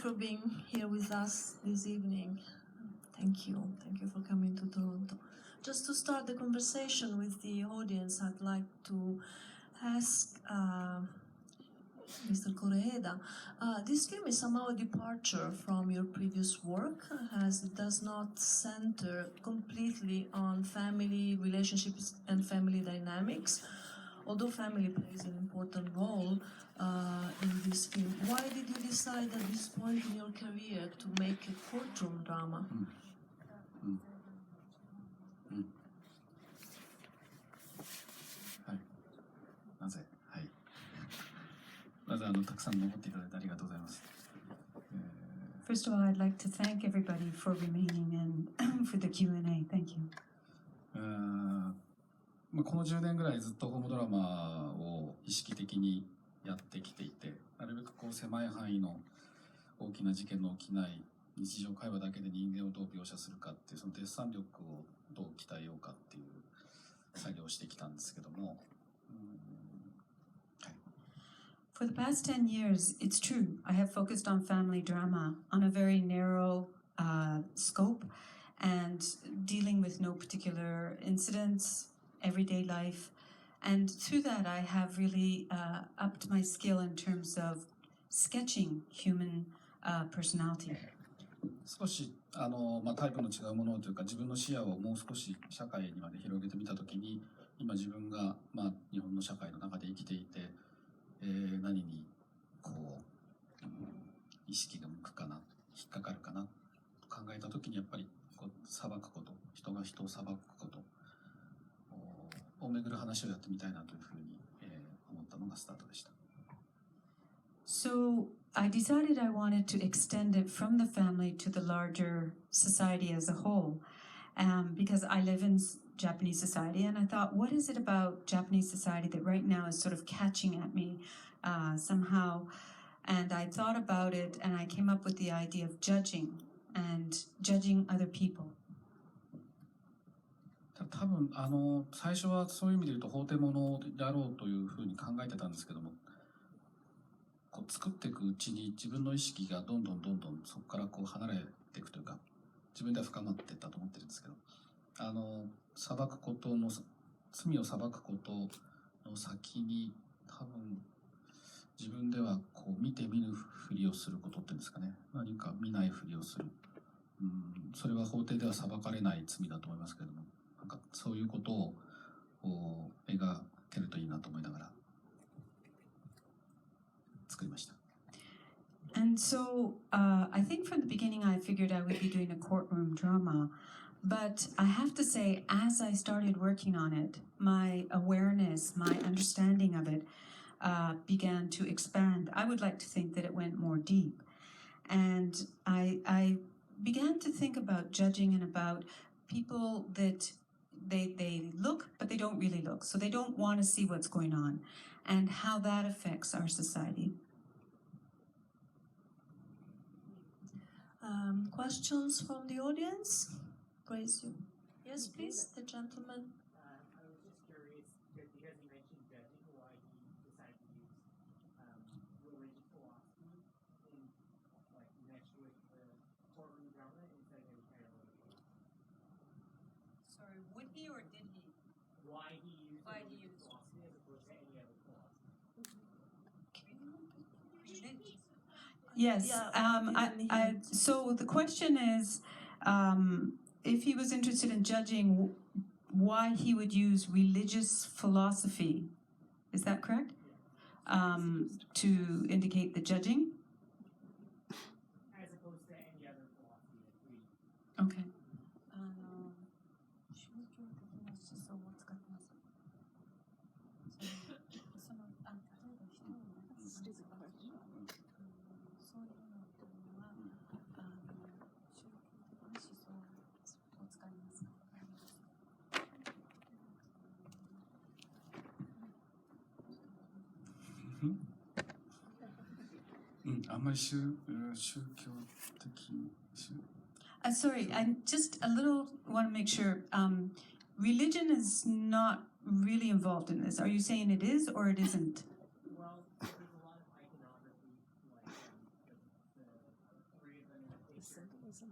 for being here with us this evening. Thank you. Thank you for coming to Toronto. Just to start the conversation with the audience, I'd like to ask Mr. Kore-eda, this film is somehow a departure from your previous work, as it does not center completely on family relationships and family dynamics, although family plays an important role in this film. Why did you decide at this point in your career to make a courtroom drama? はい。なぜ？はい。まずたくさん残っていただいてありがとうございます。First of all, I'd like to thank everybody for remaining and for the Q&A. Thank you. この10年ぐらいずっとホームドラマを意識的にやってきていて、なるべくこう狭い範囲の大きな事件の起きない日常会話だけで人間をどう描写するかっていう、そのデッサン力をどう鍛えようかっていう作業をしてきたんですけども、はい。For the past 10 years, it's true, I have focused on family drama on a very narrow scope and dealing with no particular incidents, everyday life. And through that, I have really upped my skill in terms of sketching human personality. 少しタイプの違うものというか、自分の視野をもう少し社会にまで広げてみたときに、今自分が日本の社会の中で生きていて、何にこう、意識が向くかな、引っかかるかなと考えたときに、やっぱりこう裁くこと、人が人を裁くことをめぐる話をやってみたいなというふうに、思ったのがスタートでした。So I decided I wanted to extend it from the family to the larger society as a whole, because I live in Japanese society, and I thought, what is it about Japanese society that right now is sort of catching at me somehow? And I thought about it, and I came up with the idea of judging other people. 多分最初はそういう意味で言うと法廷ものであろうというふうに考えてたんですけども、こう作っていくうちに自分の意識がどんどんそこからこう離れていくというか、自分では深まっていったと思ってるんですけど、裁くことの罪を裁くことの先に多分自分ではこう見て見ぬふりをすることっていうんですかね、何か見ないふりをする、それは法廷では裁かれない罪だと思いますけれども、なんかそういうことを描けるといいなと思いながら作りました。And so I think from the beginning I figured I would be doing a courtroom drama, but I have to say, as I started working on it, my awareness, my understanding of it began to expand. I would like to think that it went more deep. And I began to think about judging and about people that they look, but they don't really look. So they don't want to see what's going on and how that affects our society. Questions from the audience? Praise you. Yes, please, the gentleman. I was just curious, because you mentioned judging, why he decided to use religious philosophy in mesh with the courtroom drama instead of any kind of religion. Sorry, would he or did he? Why he used religious philosophy as opposed to any other philosophy? Yes. So the question is, if he was interested in judging, why he would use religious philosophy. Is that correct? To indicate the judging? As opposed to any other philosophy. Okay. Sorry, I just a little want to make sure. Religion is not really involved in this. Are you saying it is or it isn't? Well, there's a lot of iconography, like the Symbolism.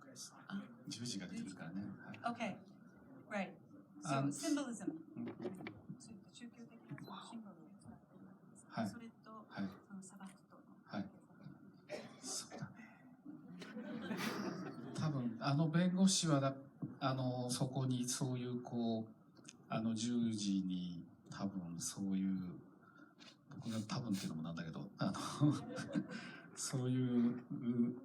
Cross and 十字が出てくるからね。はい Okay, right. So Um, symbolism. うん宗教的なそのシンボルを使っているわけです。はいそれと、はいその裁くとのはいそうだね。多分あの弁護士はそこにそういうこう十字に多分そういう僕が多分っていうのもなんだけどそういう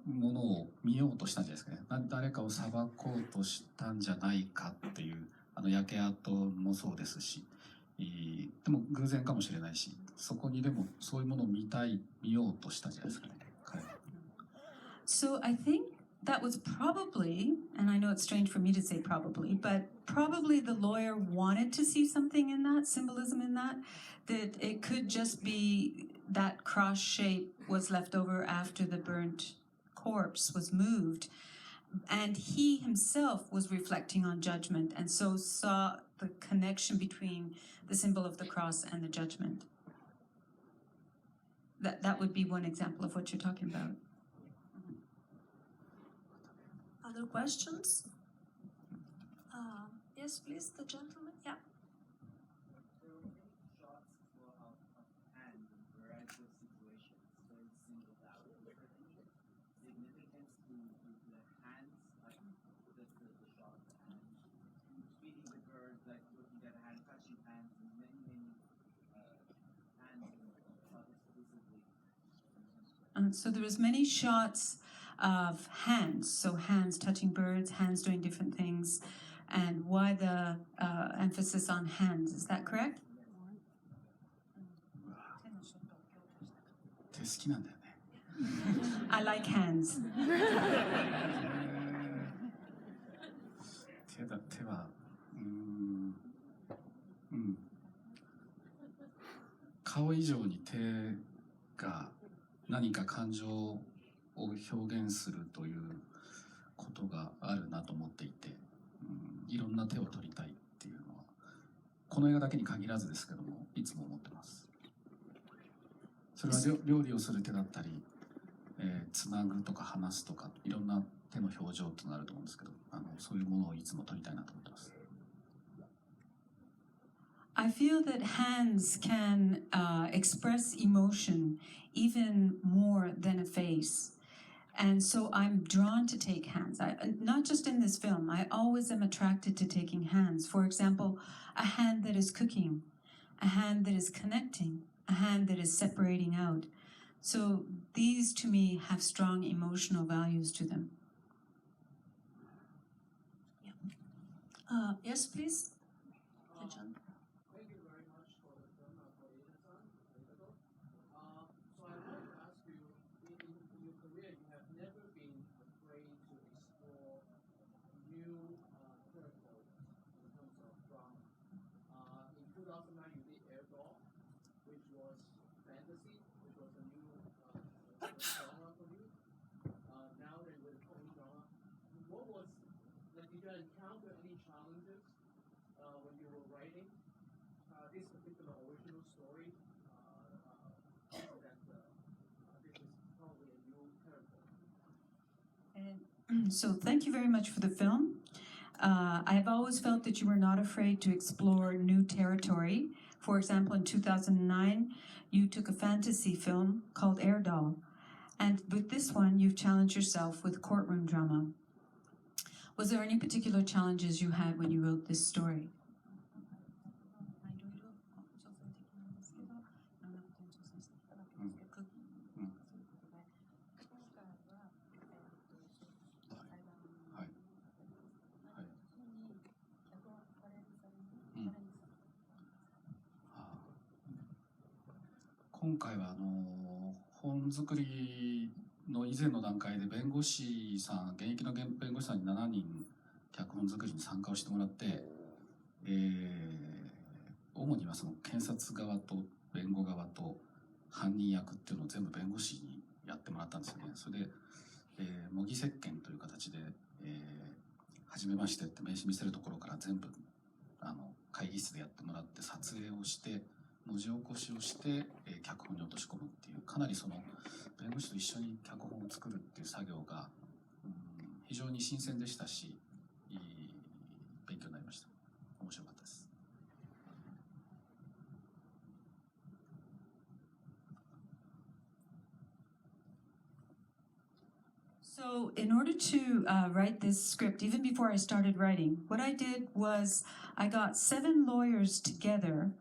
ものを見ようとしたんじゃないですかね。誰かを裁こうとしたんじゃないかっていう焼け跡もそうですし、でも偶然かもしれないし、そこにでもそういうものを見ようとしたんじゃないですかね。彼は。So I think that was probably, and I know it's strange for me to say probably, but probably the lawyer wanted to see something in that, symbolism in that it could just be that cross shape was left over after the burnt corpse was moved. And he himself was reflecting on judgment and so saw the connection between the symbol of the cross and the judgment. That would be one example of what you're talking about. Other questions? Yes, please, the gentleman. Yeah. There were many shots of hands in a variety of situations, very singled out. Was there any significance to the hands, like the shot of the hand, feeding the bird, like looking at a hand, touching hands, and many hands shot exclusively? So there was many shots of hands, so hands touching birds, hands doing different things, and why the emphasis on hands, is that correct? 手好きなんだよね。I like hands. 手は顔以上に手が何か感情を表現するということがあるなと思っていて、いろんな手を取りたいっていうのはこの映画だけに限らずですけどもいつも思ってます。それは料理をする手だったり、つなぐとか話すとかいろんな手の表情となると思うんですけど、そういうものをいつも取りたいなと思ってます。I feel that hands can express emotion even more than a face. And so I'm drawn to take hands. Not just in this film, I always am attracted to taking hands. For example, a hand that is cooking, a hand that is connecting, a hand that is separating out. So these to me have strong emotional values to them. Yes, please. The gentleman. Thank you very much for the film, Kore-eda-san. So I wanted to ask you, in your career, you have never been afraid to explore new territories in terms of drama. In 2009, you did Airdoll, which was fantasy, which was a new genre for you. Now that you're with courtroom drama, what was, like, did you encounter any challenges when you were writing this particular original story, that this is probably a new territory? So thank you very much for the film. I have always felt that you were not afraid to explore new territory. For example, in 2009, you took a fantasy film called Airdoll. And with this one, you've challenged yourself with courtroom drama. Was there any particular challenges you had when you wrote this story? Ah. 今回は本作りの以前の段階で弁護士さん、現役の弁護士さんに7人脚本作りに参加をしてもらって、主にはその検察側と弁護側と犯人役っていうのを全部弁護士にやってもらったんですよね。それで、模擬接見という形で、初めましてって名刺見せるところから全部会議室でやってもらって撮影をして文字起こしをして、脚本に落とし込むっていう、かなりその弁護士と一緒に脚本を作るっていう作業が、非常に新鮮でしたし、勉強になりました。面白かったです。So, in order to write this script, even before I started writing, what I did was I got 7 lawyers together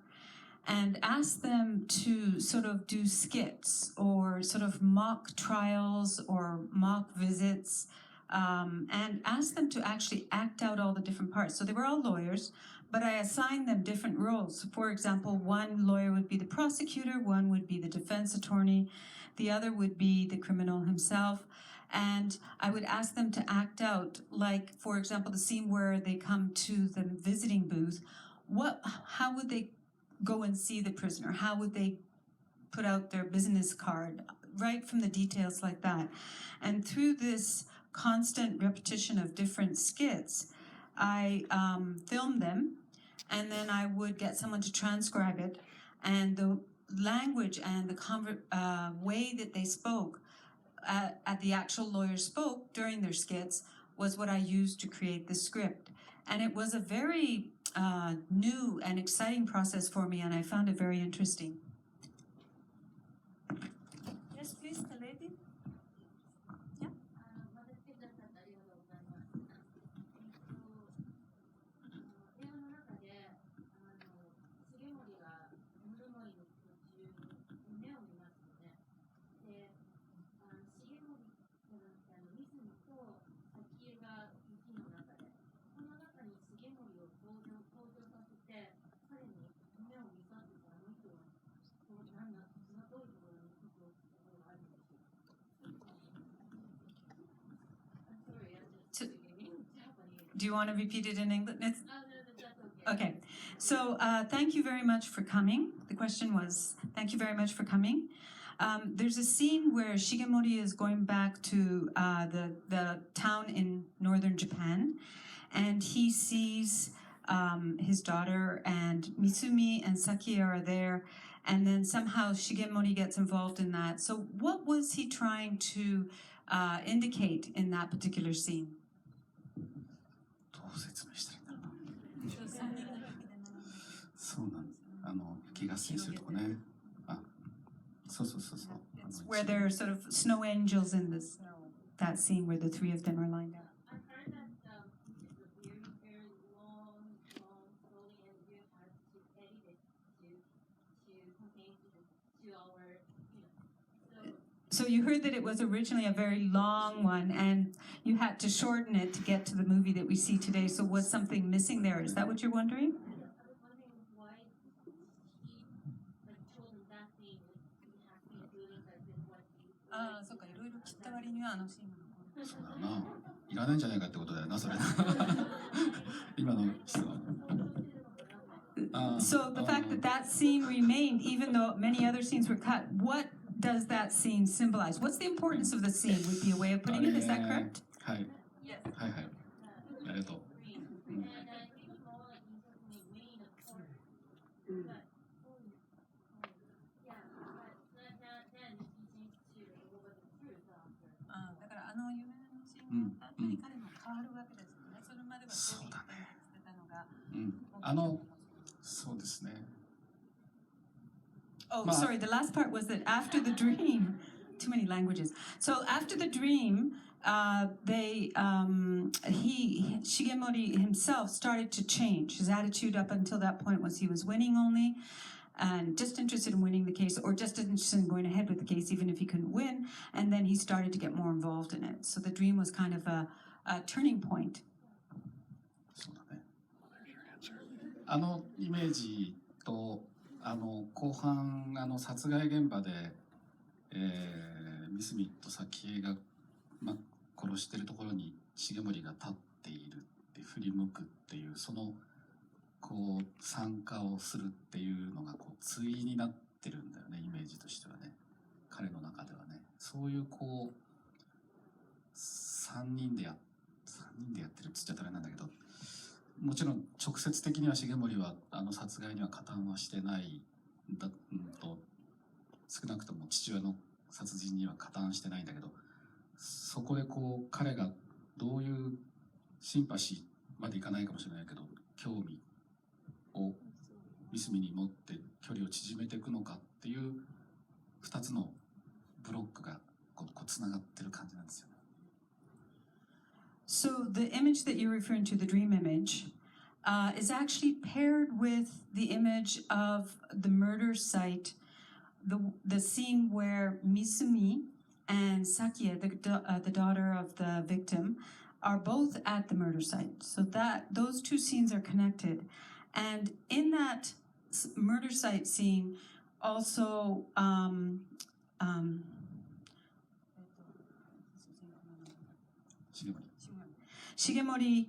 and asked them to sort of do skits or sort of mock trials or mock visits, and asked them to actually act out all the different parts. So they were all lawyers, but I assigned them different roles. For example, one lawyer would be the prosecutor, one would be the defense attorney, the other would be the criminal himself. And I would ask them to act out, like, for example, the scene where they come to the visiting booth. How would they go and see the prisoner? How would they put out their business card? Right from the details like that. And through this constant repetition of different skits, I filmed them, and then I would get someone to transcribe it. And the language and the way that they spoke at the actual lawyers spoke during their skits was what I used to create the script. And it was a very new and exciting process for me, and I found it very interesting. Yes, please, the lady. Yeah. Do you want to repeat it in English? Okay. So thank you very much for coming. The question was, thank you very much for coming. There's a scene where Shigemori is going back to the town in northern Japan, and he sees his daughter, and Misumi and Saki are there, and then somehow Shigemori gets involved in that. So what was he trying to indicate in that particular scene? どう説明したらいいんだろうな。そうなんです。気合戦するとこね。あ、そうそうそうそう。It's where there are sort of snow angels in this that scene where the 3 of them are lined up. I heard that it's a very, very long story, and you had to edit it to contain the 2-hour, So you heard that it was originally a very long one, and you had to shorten it to get to the movie that we see today. So was something missing there? Is that what you're wondering? I was wondering why he chosen that scene. He has been doing like this. What he そうか、いろいろ切った割にはあのシーンが残る。そうだよな。いらないんじゃないかってことだよな、それ。今の質問。So the fact that that scene remained, even though many other scenes were cut, what does that scene symbolize? What's the importance of the scene? Would be a way of putting it. Is that correct? はい。はいはい。ありがとう。and he was more like interested in winning the court. But yeah, but then he changed to what was the truth after. だから有名なシーンがあったり彼も変わるわけですよね。それまではそうだね。してたのが。そうですね。Oh, sorry. The last part was that after the dream, too many languages. So after the dream, Shigemori himself started to change. His attitude up until that point was he was winning only, and just interested in winning the case, or just interested in going ahead with the case, even if he couldn't win. And then he started to get more involved in it. So the dream was kind of a turning point. そうだね。イメージと後半殺害現場で、三角と早紀江が、殺してるところに重盛が立っているって振り向くっていうそのこう参加をするっていうのがこう対になってるんだよね、イメージとしてはね、彼の中ではね。そういうこう3人でやってるっつっちゃったらあれなんだけど、もちろん直接的には重盛は殺害には加担はしてないんだ、少なくとも父親の殺人には加担してないんだけど、そこでこう彼がどういうシンパシーまでいかないかもしれないけど興味をミスミに持って距離を縮めていくのかっていう2つのブロックがこうつながってる感じなんですよね。So the image that you're referring to, the dream image, is actually paired with the image of the murder site, the scene where Misumi and Sakia, the daughter of the victim, are both at the murder site. So that those two scenes are connected. And in that murder site scene, also Shigemori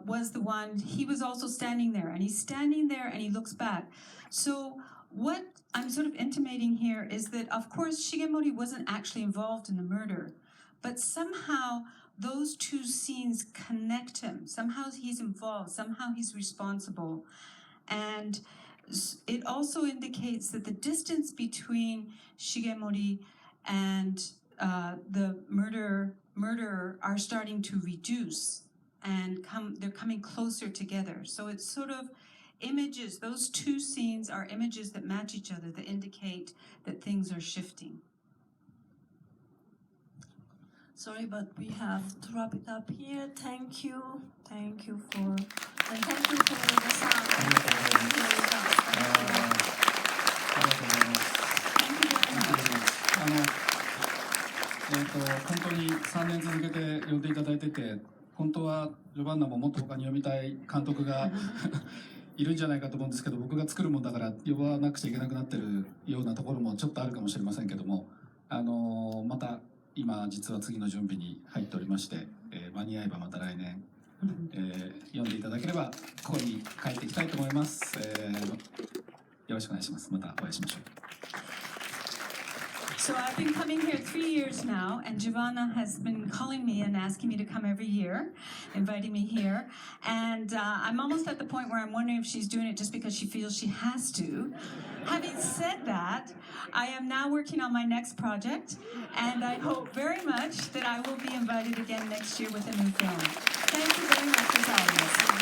was the one, he was also standing there, and he's standing there and he looks back. So what I'm sort of intimating here is that, of course, Shigemori wasn't actually involved in the murder, but somehow those two scenes connect him. Somehow he's involved, somehow he's responsible. And it also indicates that the distance between Shigemori and the murderer are starting to reduce and they're coming closer together. So it's sort of images, those two scenes are images that match each other, that indicate that things are shifting. Sorry, but we have to wrap it up here. Thank you for Eda-san. Thank you very much. 本当に3年続けて呼んでいただいてて、本当はジョバンナももっと他に読みたい監督がいるんじゃないかと思うんですけど、僕が作るもんだから呼ばなくちゃいけなくなってるようなところもちょっとあるかもしれませんけども、また今実は次の準備に入っておりまして、間に合えばまた来年、読んでいただければここに帰っていきたいと思います。よろしくお願いします。またお会いしましょう。So I've been coming here 3 years now, and Giovanna has been calling me and asking me to come every year, inviting me here. And I'm almost at the point where I'm wondering if she's doing it just because she feels she has to. Having said that, I am now working on my next project, and I hope very much that I will be invited again next year with a new film. Thank you very much as always.